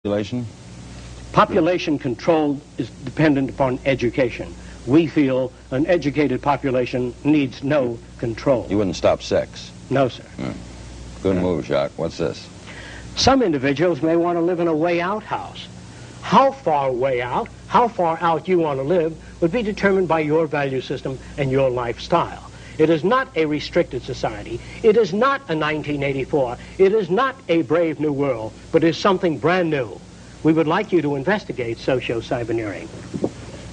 Population? Population control is dependent upon education. We feel an educated population needs no control. You wouldn't stop sex? No, sir. Good move, Jacque. What's this? Some individuals may want to live in a way-out house. How far way out, how far out you want to live would be determined by your value system and your lifestyle. It is not a restricted society. It is not a 1984. It is not a brave new world, but it is something brand new. We would like you to investigate socio-cyberneering.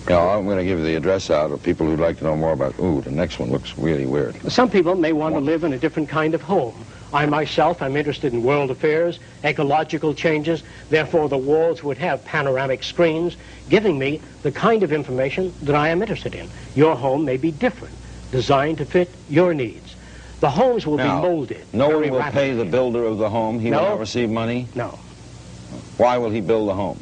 I'm going to give the address out of people who'd like to know more about, the next one looks really weird. Some people may want to live in a different kind of home. I myself am interested in world affairs, ecological changes. Therefore, the walls would have panoramic screens giving me the kind of information that I am interested in. Your home may be different, designed to fit your needs. The homes will be molded. No one will pay the builder of the home. He will not receive money? No. Why will he build the home?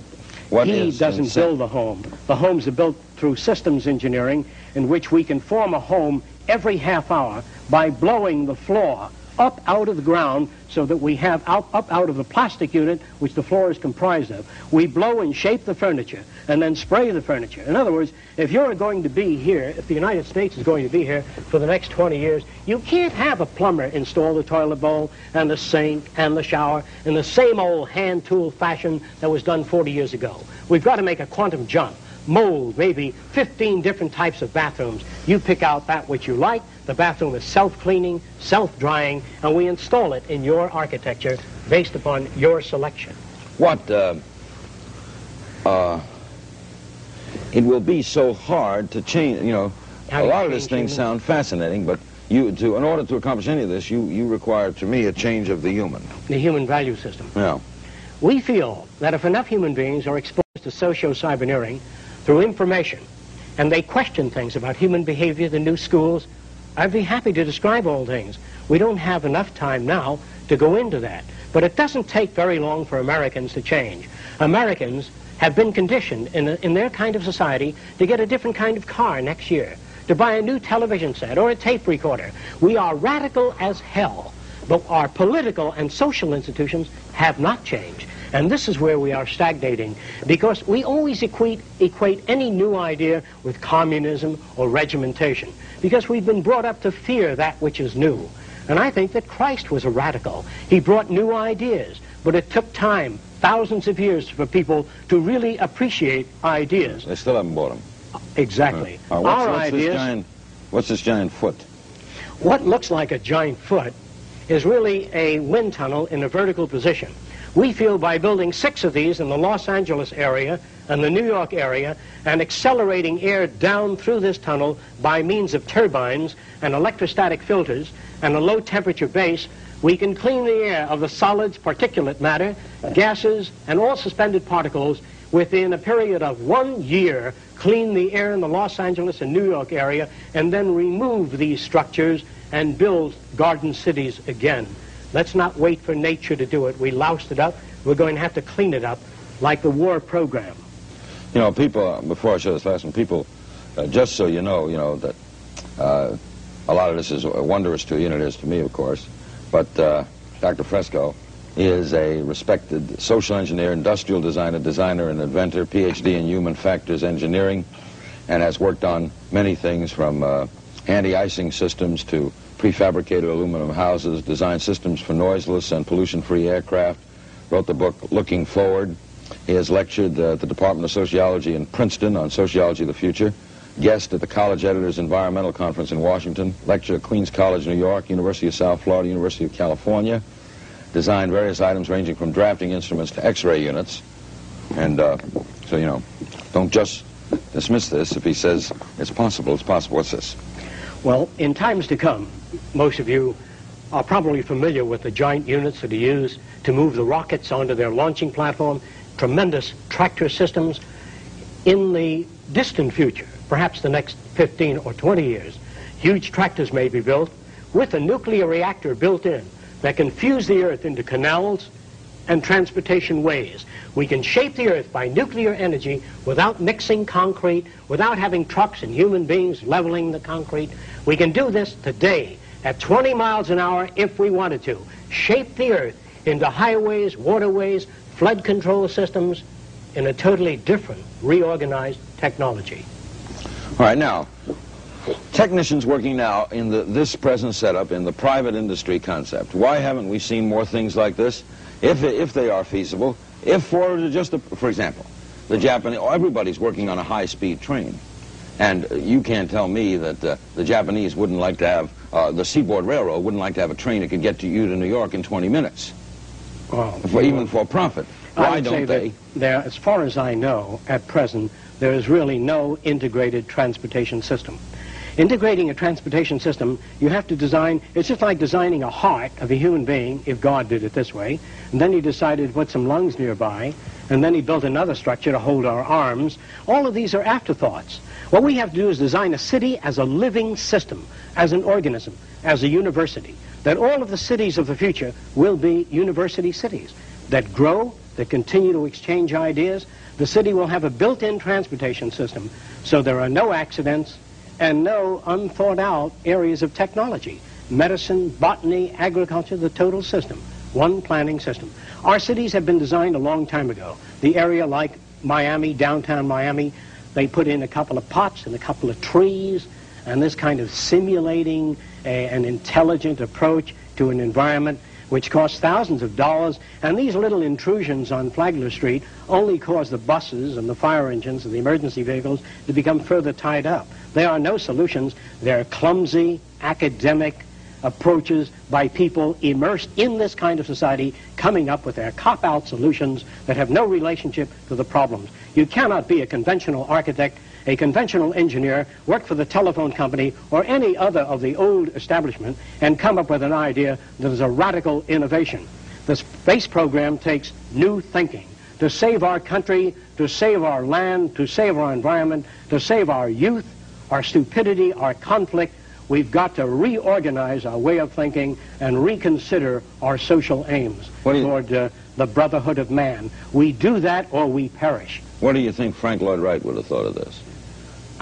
He doesn't build the home. The homes are built through systems engineering in which we can form a home every half hour by blowing the floor up out of the ground so that we have up out of the plastic unit which the floor is comprised of. We blow and shape the furniture and then spray the furniture. In other words, if you're going to be here, if the United States is going to be here for the next 20 years, you can't have a plumber install the toilet bowl and the sink and the shower in the same old hand tool fashion that was done 40 years ago. We've got to make a quantum jump. Mold maybe 15 different types of bathrooms. You pick out that which you like. The bathroom is self-cleaning, self-drying, and we install it in your architecture based upon your selection. It will be so hard to change, a lot of these things sound fascinating, but in order to accomplish any of this, you require, to me, a change of the human. The human value system. Yeah. We feel that if enough human beings are exposed to socio-cyberneering through information, and they question things about human behavior, the new schools, I'd be happy to describe all things. We don't have enough time now to go into that. But it doesn't take very long for Americans to change. Americans have been conditioned in their kind of society to get a different kind of car next year, to buy a new television set or a tape recorder. We are radical as hell, but our political and social institutions have not changed. And this is where we are stagnating, because we always equate any new idea with communism or regimentation, because we've been brought up to fear that which is new. And I think that Christ was a radical. He brought new ideas, but it took time, thousands of years, for people to really appreciate ideas. They still haven't bought them. Exactly. What's this giant foot? What looks like a giant foot is really a wind tunnel in a vertical position. We feel by building 6 of these in the Los Angeles area and the New York area and accelerating air down through this tunnel by means of turbines and electrostatic filters and a low temperature base, we can clean the air of the solids, particulate matter, gases, and all suspended particles within a period of 1 year, clean the air in the Los Angeles and New York area, and then remove these structures and build garden cities again. Let's not wait for nature to do it. We loused it up. We're going to have to clean it up like the war program. People, before I show this last one, people, just so you know that a lot of this is wondrous to you, and it is to me, of course, but Dr. Fresco is a respected social engineer, industrial designer and inventor, PhD in human factors engineering, and has worked on many things from anti-icing systems to prefabricated aluminum houses, designed systems for noiseless and pollution-free aircraft, wrote the book Looking Forward. He has lectured at the Department of Sociology in Princeton on Sociology of the Future, guest at the College Editors Environmental Conference in Washington, lectured at Queens College, New York, University of South Florida, University of California, designed various items ranging from drafting instruments to X-ray units. And so, don't just dismiss this. If he says it's possible, it's possible. What's this? Well, in times to come, most of you are probably familiar with the giant units that are used to move the rockets onto their launching platform, tremendous tractor systems. In the distant future, perhaps the next 15 or 20 years, huge tractors may be built with a nuclear reactor built in that can fuse the earth into canals and transportation ways. We can shape the earth by nuclear energy without mixing concrete, without having trucks and human beings leveling the concrete. We can do this today at 20 miles an hour if we wanted to. Shape the earth into highways, waterways, flood control systems in a totally different, reorganized technology. All right, now, technicians working now in this present setup in the private industry concept, why haven't we seen more things like this? If they are feasible, for example, the Japanese, everybody's working on a high-speed train. And you can't tell me that the Japanese wouldn't like to have, the Seaboard Railroad wouldn't like to have a train that could get to you to New York in 20 minutes, even for profit. Why don't they? As far as I know, at present, there is really no integrated transportation system. Integrating a transportation system, you have to design, it's just like designing a heart of a human being, if God did it this way, and then he decided to put some lungs nearby, and then he built another structure to hold our arms. All of these are afterthoughts. What we have to do is design a city as a living system, as an organism, as a university, that all of the cities of the future will be university cities that grow, that continue to exchange ideas. The city will have a built-in transportation system, so there are no accidents and no unthought-out areas of technology. Medicine, botany, agriculture, the total system. One planning system. Our cities have been designed a long time ago. The area like Miami, downtown Miami, they put in a couple of pots and a couple of trees, and this kind of simulating an intelligent approach to an environment which costs thousands of dollars, and these little intrusions on Flagler Street only cause the buses and the fire engines and the emergency vehicles to become further tied up. There are no solutions. They're clumsy, academic approaches by people immersed in this kind of society, coming up with their cop-out solutions that have no relationship to the problems. You cannot be a conventional architect, a conventional engineer, work for the telephone company or any other of the old establishment and come up with an idea that is a radical innovation. The space program takes new thinking to save our country, to save our land, to save our environment, to save our youth, our stupidity, our conflict. We've got to reorganize our way of thinking and reconsider our social aims toward the brotherhood of man. We do that or we perish. What do you think Frank Lloyd Wright would have thought of this?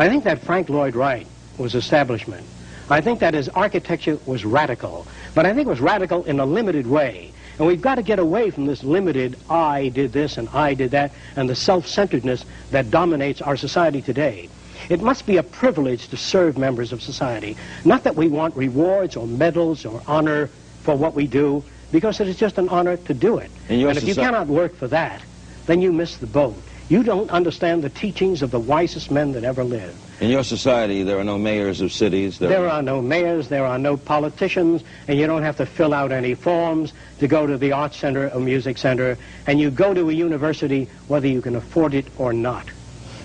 I think that Frank Lloyd Wright was establishment. I think that his architecture was radical, but I think it was radical in a limited way. And we've got to get away from this limited, I did this and I did that, and the self-centeredness that dominates our society today. It must be a privilege to serve members of society. Not that we want rewards or medals or honor for what we do, because it is just an honor to do it. And if you cannot work for that, then you miss the boat. You don't understand the teachings of the wisest men that ever lived. In your society, there are no mayors of cities? There are no mayors, there are no politicians, and you don't have to fill out any forms to go to the art center or music center, and you go to a university whether you can afford it or not.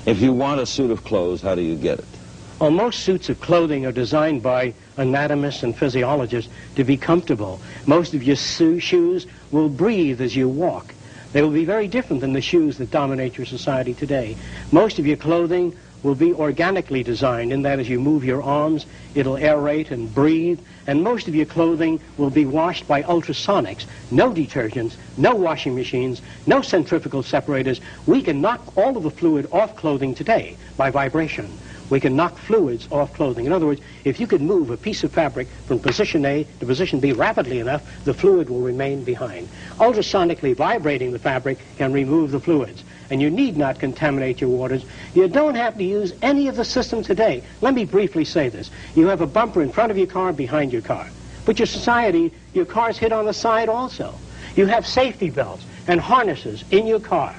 If you want a suit of clothes, how do you get it? Well, most suits of clothing are designed by anatomists and physiologists to be comfortable. Most of your shoes will breathe as you walk. They will be very different than the shoes that dominate your society today. Most of your clothing will be organically designed, in that as you move your arms, it'll aerate and breathe, and most of your clothing will be washed by ultrasonics. No detergents, no washing machines, no centrifugal separators. We can knock all of the fluid off clothing today by vibration. We can knock fluids off clothing. In other words, if you could move a piece of fabric from position A to position B rapidly enough, the fluid will remain behind. Ultrasonically vibrating the fabric can remove the fluids. And you need not contaminate your waters. You don't have to use any of the systems today. Let me briefly say this. You have a bumper in front of your car, behind your car. But your society, your car's hit on the side also. You have safety belts and harnesses in your car.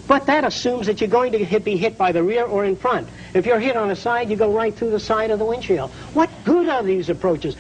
But that assumes that you're going to be hit by the rear or in front. If you're hit on the side, you go right through the side of the windshield. What good are these approaches?